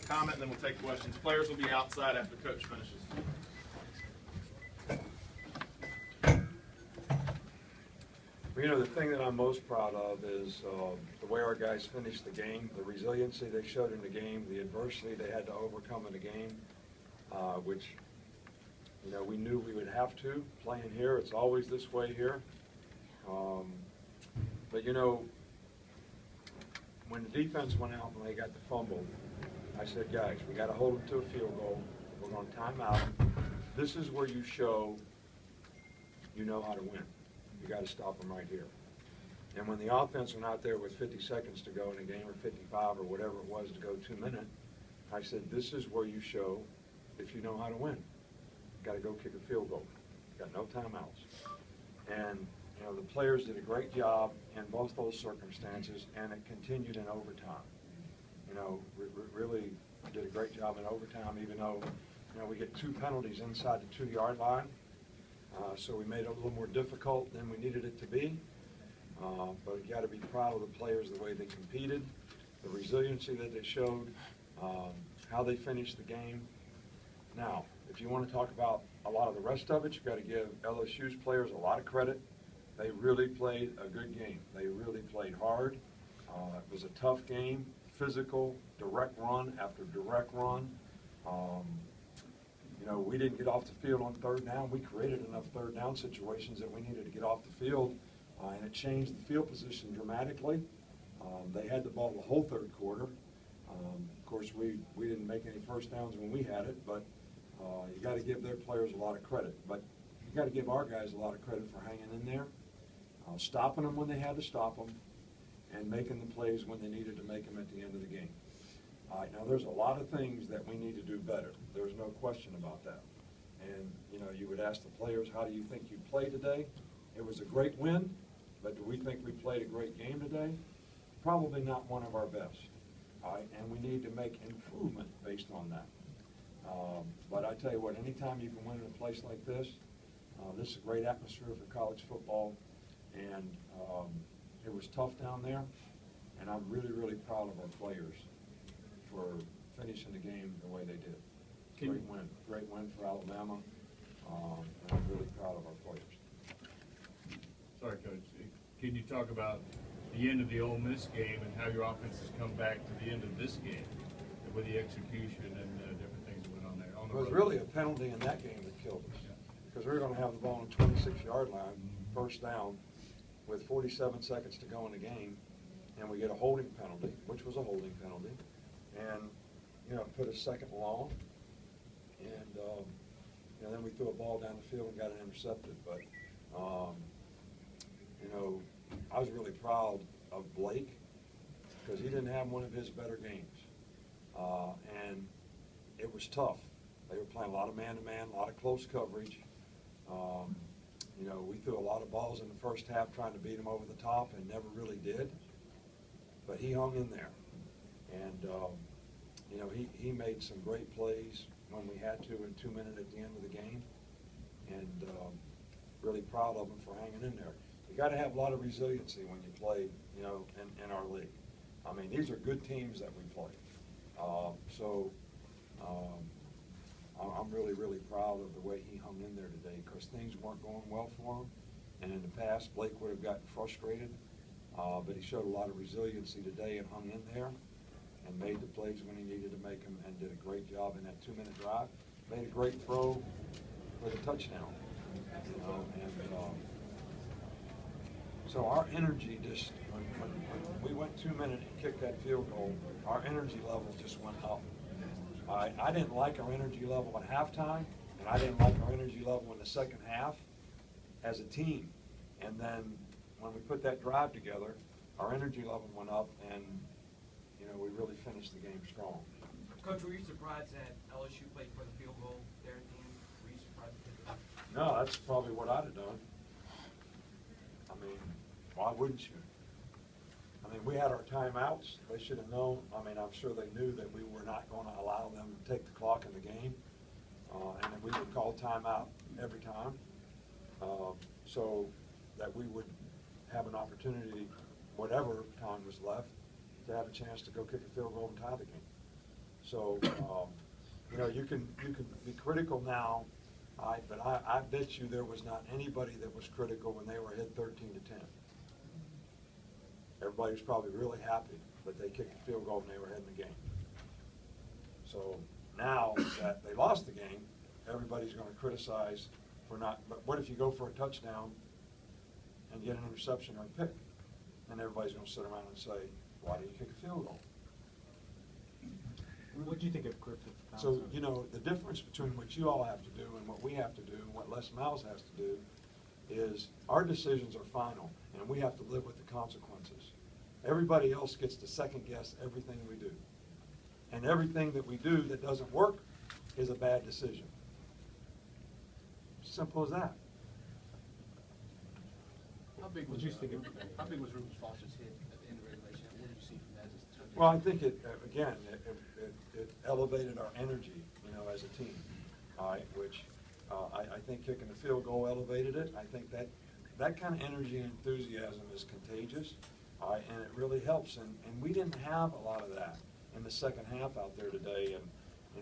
comment, and then we'll take questions. Players will be outside after Coach finishes. Well, you know, the thing that I'm most proud of is the way our guys finished the game, the resiliency they showed in the game, the adversity they had to overcome in the game, which, you know, we knew we would have to playing here. It's always this way here. But, you know, when the defense went out and they got the fumble, I said, guys, we got to hold them to a field goal. We're going to time out. This is where you show you know how to win. You got to stop them right here. And when the offense went out there with 50 seconds to go in the game, or 55 or whatever it was to go 2 minutes, I said, this is where you show if you know how to win. You got to go kick a field goal. You got no timeouts. And you know, the players did a great job in both those circumstances, and it continued in overtime. You know, really did a great job in overtime, even though, you know, we get 2 penalties inside the 2-yard line. So we made it a little more difficult than we needed it to be. But you got to be proud of the players, the way they competed, the resiliency that they showed, how they finished the game. Now, if you want to talk about a lot of the rest of it, you've got to give LSU's players a lot of credit. They really played a good game. They really played hard. It was a tough game, physical, direct run after direct run. You know, we didn't get off the field on 3rd down. We created enough 3rd down situations that we needed to get off the field, and it changed the field position dramatically. They had the ball the whole 3rd quarter. Of course, we didn't make any first downs when we had it, but you got to give their players a lot of credit. But you got to give our guys a lot of credit for hanging in there, stopping them when they had to stop them, and making the plays when they needed to make them at the end of the game. All right, now there's a lot of things that we need to do better. There's no question about that. And, you know, you would ask the players, how do you think you played today? It was a great win, but do we think we played a great game today? Probably not one of our best. All right, and we need to make improvement based on that. But I tell you what, anytime you can win in a place like this, this is a great atmosphere for college football. And it was tough down there, and I'm really, really proud of our players for finishing the game the way they did. Great win for Alabama, and I'm really proud of our players. Sorry, Coach. Can you talk about the end of the Ole Miss game and how your offense has come back to the end of this game with the execution and different things that went on there? It was really a penalty in that game that killed us, because we were going to have the ball on the 26-yard line, 1st down, with 47 seconds to go in the game, and we get a holding penalty, which was a holding penalty, and you know, put a 2nd long, and you know, then we threw a ball down the field and got it intercepted. But you know, I was really proud of Blake, because he didn't have one of his better games, and it was tough. They were playing a lot of man-to-man, a lot of close coverage. You know, we threw a lot of balls in the first half trying to beat him over the top and never really did. But he hung in there. And, you know, he made some great plays when we had to in 2 minutes at the end of the game. And really proud of him for hanging in there. You got to have a lot of resiliency when you play, you know, in our league. I mean, these are good teams that we play. I'm really, really proud of the way he hung in there today, because things weren't going well for him. And in the past, Blake would have gotten frustrated, but he showed a lot of resiliency today and hung in there and made the plays when he needed to make them, and did a great job in that 2-minute drive. Made a great throw for the touchdown. You know, and so our energy just, when we went 2 minutes and kicked that field goal, our energy level just went up. I didn't like our energy level at halftime, and I didn't like our energy level in the 2nd half as a team. And then when we put that drive together, our energy level went up, and you know, we really finished the game strong. Coach, were you surprised that LSU played for the field goal there at the end? Were you surprised at that? No, that's probably what I'd have done. I mean, why wouldn't you? I mean, we had our timeouts. They should have known. I mean, I'm sure they knew that we were not going to allow them to take the clock in the game, and that we would call timeout every time, so that we would have an opportunity, whatever time was left, to have a chance to go kick a field goal and tie the game. So, you can be critical now, but I bet you there was not anybody that was critical when they were ahead 13-10. Everybody was probably really happy that they kicked the field goal and they were ahead in the game. So now that they lost the game, everybody's going to criticize for not, but what if you go for a touchdown and get an interception or a pick? And everybody's going to sit around and say, why did you kick a field goal? What do you think of Griffith? So, the difference between what you all have to do and what we have to do and what Les Miles has to do is our decisions are final, and we have to live with the consequences. Everybody else gets to second guess everything we do. And everything that we do that doesn't work is a bad decision. Simple as that. How big was Rufus Foster's hit at the end of regulation? What did you see from that? Well, I think it elevated our energy, as a team, all right, which I think kicking the field goal elevated it. I think that kind of energy and enthusiasm is contagious, all right, and it really helps. And we didn't have a lot of that in the second half out there today. And,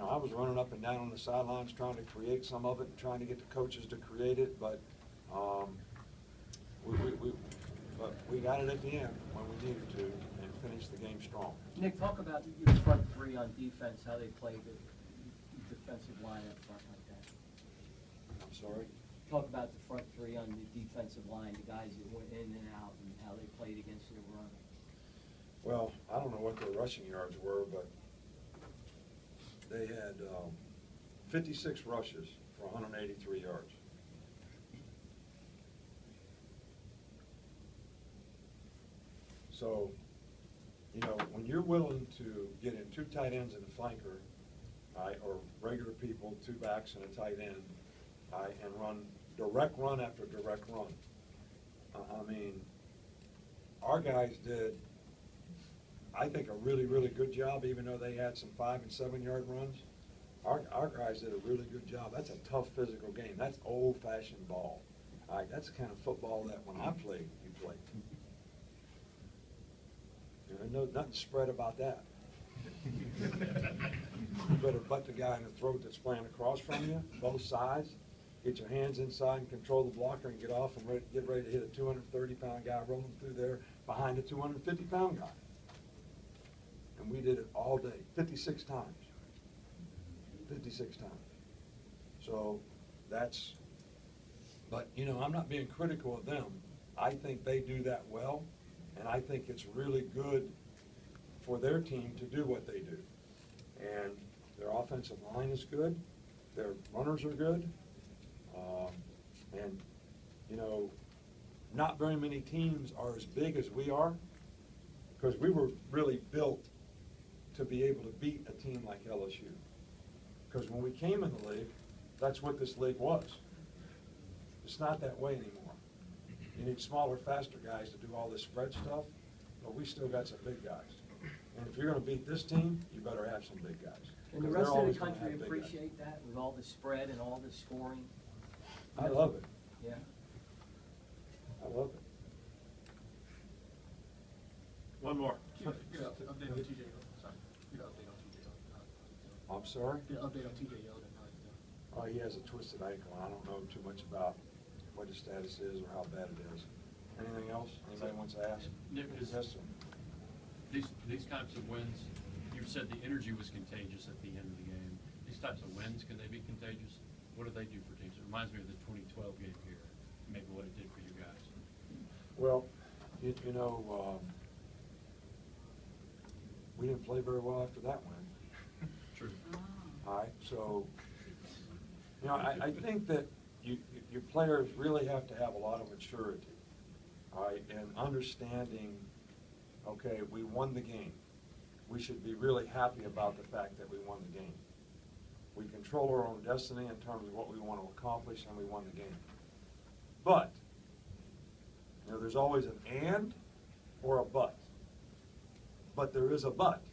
I was running up and down on the sidelines trying to create some of it and trying to get the coaches to create it, but we got it at the end when we needed to and finished the game strong. Nick, talk about your front three on defense, how they played the defensive line up front like that. I'm sorry? Talk about the front three on the defensive line, the guys that went in and out, and how they played against the run. Well, I don't know what their rushing yards were, but they had 56 rushes for 183 yards. So, when you're willing to get in two tight ends and a flanker, or regular people, two backs and a tight end, and run direct run after direct run, our guys did, I think, a really, really good job, even though they had some 5- and 7-yard runs. Our guys did a really good job. That's a tough physical game. That's old-fashioned ball. That's the kind of football that when I played, you played. Nothing spread about that. You better butt the guy in the throat that's playing across from you, both sides. Get your hands inside and control the blocker and get off and get ready to hit a 230-pound guy rolling through there behind a 250-pound guy. And we did it all day, 56 times. 56 times. So but I'm not being critical of them. I think they do that well, and I think it's really good for their team to do what they do. And their offensive line is good, their runners are good, and not very many teams are as big as we are, because we were really built to be able to beat a team like LSU. Because when we came in the league, that's what this league was. It's not that way anymore. You need smaller, faster guys to do all this spread stuff, but we still got some big guys. And if you're going to beat this team, you better have some big guys. And the rest of the country appreciate that with all the spread and all the scoring? I love it. Yeah. I love it. One more. Update on TJ Yeldon. Sorry. Update on TJ Yeldon. I'm sorry? Update on TJ Yeldon. How he's doing. Oh, he has a twisted ankle. I don't know too much about what his status is or how bad it is. Anything else? Anybody wants to ask? Nick, Yes, sir. These types of wins, you said the energy was contagious at the end of the game. These types of wins, can they be contagious? What do they do for teams? It reminds me of the 2012 game here, maybe what it did for you guys. Well, we didn't play very well after that win. True. All right, so, I think that your players really have to have a lot of maturity, all right, and understanding, okay, we won the game. We should be really happy about the fact that we won the game. We control our own destiny in terms of what we want to accomplish, and we won the game. But, there's always an and or a but. But there is a but.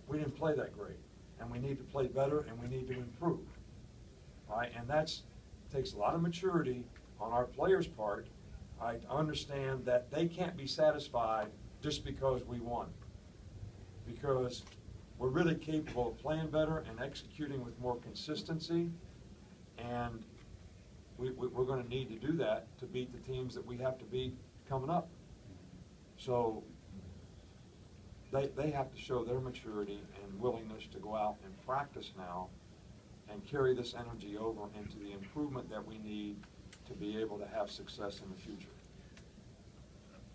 We didn't play that great, and we need to play better, and we need to improve. All right, and takes a lot of maturity on our players' part, all right, to understand that they can't be satisfied just because we won. Because we're really capable of playing better and executing with more consistency, and we're going to need to do that to beat the teams that we have to beat coming up. So they have to show their maturity and willingness to go out and practice now and carry this energy over into the improvement that we need to be able to have success in the future.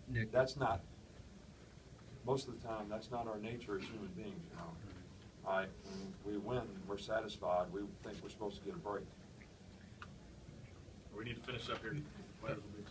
Nick, That's not, most of the time, that's not our nature as human beings, you know. All right, when we win, we're satisfied. We think we're supposed to get a break. We need to finish up here. Players will be.